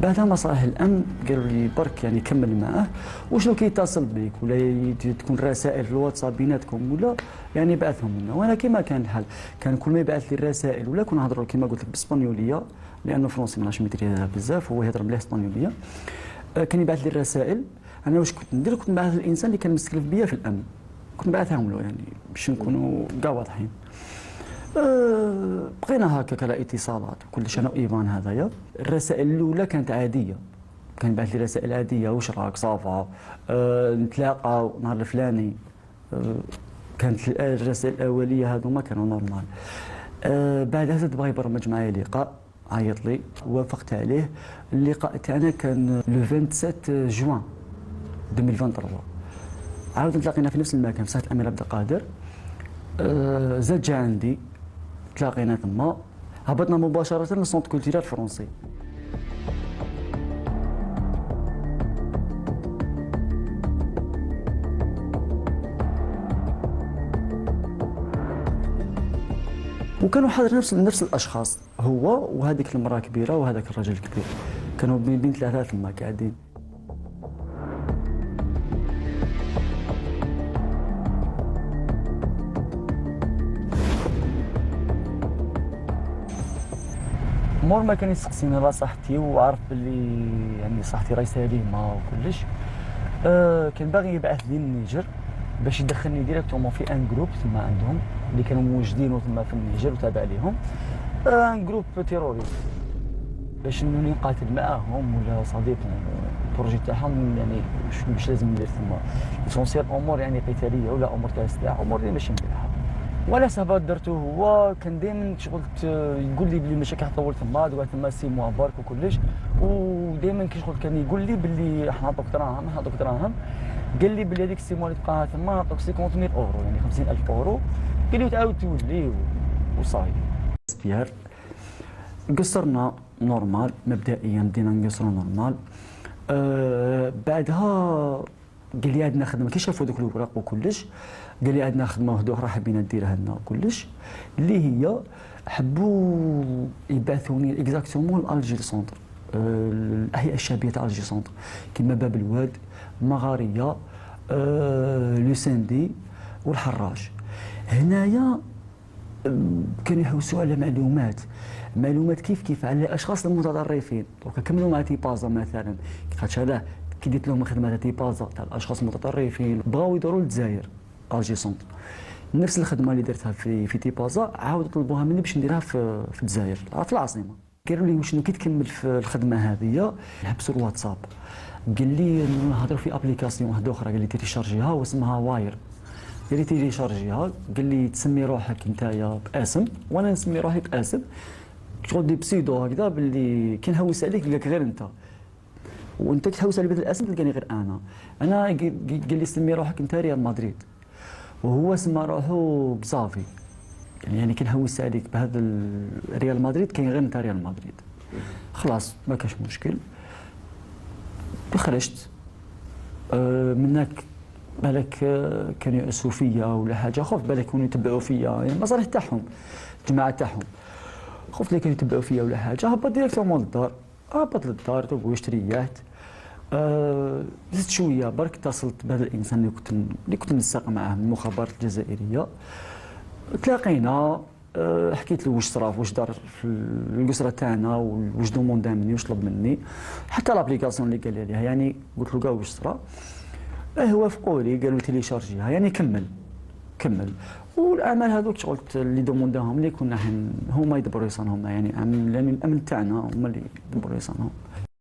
بعدها مصالح الامن قالوا لي برك يعني كمل معاه، وشنو كيتصل بك ولا تكون رسائل في الواتساب بيناتكم ولا يعني بعثهم لنا. وانا كيما كان الحال كان كل ما يبعث لي الرسائل ولا كنا نهضروا كيما قلت لك بالاسبانيوليه، لانه فرونسي ما نعرفش ميتريها بزاف وهو يهضر مليح اسبانيوليه. كان يبعث لي الرسائل، انا واش كنت ندير؟ كنت نبعث للانسان اللي كان مستكلف بيا في الامن، كنت نبعثهم له يعني باش نكونوا كاع واضحين. بقينا هكاك على اتصالات وكلش انا وايفان هذايا. الرسائل الاولى كانت عاديه، كان يبعث لي رسائل عاديه، واش راك صافا، نتلاقاو نهار الفلاني. كانت الرسائل الاوليه هذوما كانوا نورمال. بعدها زاد بغى يبرمج معايا لقاء، عيط لي وافقت عليه. اللقاء تاعنا كان لو 27 جوان 2023. عاود تلاقينا في نفس المكان في ساحه الامير عبد القادر. زاد جا عندي، تلاقينا تما، هبطنا مباشره للسونتر كولتيرال الفرنسي. وكانوا حاضر نفس الاشخاص، هو وهذيك المراه كبيره وهذاك الرجل الكبير، كانوا بين ثلاثه تما قاعدين. مور ما كان يسقسيني على صحتي وعرف باللي يعني صحتي راهي سليمه وكلش، كان باغي يبعث لي النيجر باش يدخلني ديريكتومون في ان جروب تما عندهم اللي كانوا موجودين تما في النيجر وتابع ليهم، ان جروب تيروريست باش نولي نقاتل معاهم ولا صديق البروجي تاعهم. يعني واش لازم ندير تما ليسونسيال امور يعني قتاليه ولا امور تاع سلاح، امور اللي ماشي مليحه. ولا سبب درته هو كان دائما شغل يقول لي بلي ماشي كيطول تما، دوك تما 6 موا برك وكلش، ودائما كيشغل كان يقول لي بلي حنا نعطوك دراهم نعطوك دراهم. قال لي بلي هذيك 6 موا اللي تبقى تما نعطوك 50,000 اورو يعني 50,000 اورو. قال لي تعاود تولي وصاي. سبيار قصرنا نورمال، مبدئيا بدينا نقصروا نورمال. بعدها قال لي عندنا خدمه كي شافوا دوك الوراق وكلش، قال لي عندنا خدمه وحده اخرى حابين نديرها لنا وكلش، اللي هي حبوا يبعثوني اكزاكتومون لالجير سونتر، الاحياء الشعبيه تاع الجير سونتر كيما باب الواد، مغاريه، لو ساندي والحراج. هنايا كانوا يحوسوا على معلومات كيف على الاشخاص المتطرفين. دونك كملوا مع تيبازا مثلا، خاطش هذا كي ديت لهم خدمه تاع تيبازا تاع الاشخاص المتطرفين بغاو يدوروا للجزائر الجي سونتر. نفس الخدمه اللي درتها في تيبازا عاودوا طلبوها مني باش نديرها في الجزائر في العاصمه. قالوا لي شنو كي تكمل في الخدمه هذه نحبسوا الواتساب. قال لي نهضروا في ابليكاسيون واحده اخرى، قال لي تيليشارجيها واسمها واير. قال لي تيليشارجيها، قال لي تسمي روحك نتايا باسم وانا نسمي روحي باسم، شغل دي بسيدو هكذا باللي كي نهوس عليك نلقاك غير انت، وانت كي تهوس على بهذا الاسم تلقاني غير انا قال لي سمي روحك انت ريال مدريد، وهو سمى روحو بزافي. يعني كي نهوس عليك بهذا ريال مدريد كاين غير انت ريال مدريد. خلاص ما كاش مشكل. خرجت منك بالك كانوا يأسوا فيا ولا حاجه، خفت بالك يكونوا يتبعوا فيا يعني المصالح تاعهم الجماعه تاعهم، خفت لي كانوا يتبعوا فيا ولا حاجه. هبط ديريكتومون للدار، هبط للدار توقوشت ريحت. زدت شويه برك اتصلت بهذا الانسان اللي كنت نلصق معاه من المخابرات الجزائريه. تلاقينا، حكيت له واش صرا واش دار في القصره تاعنا واش دوموندا مني واش طلب مني، حتى لابليكاسيون اللي قال لي عليها يعني قلت له كاع واش صرا. وافقوا لي قالوا تيليشارجيها يعني كمل. والاعمال هذوك شغل اللي دومونداهم اللي كنا هما يدبروا يصنعهم يعني لان الامن تاعنا هما اللي يدبروا يصنعهم.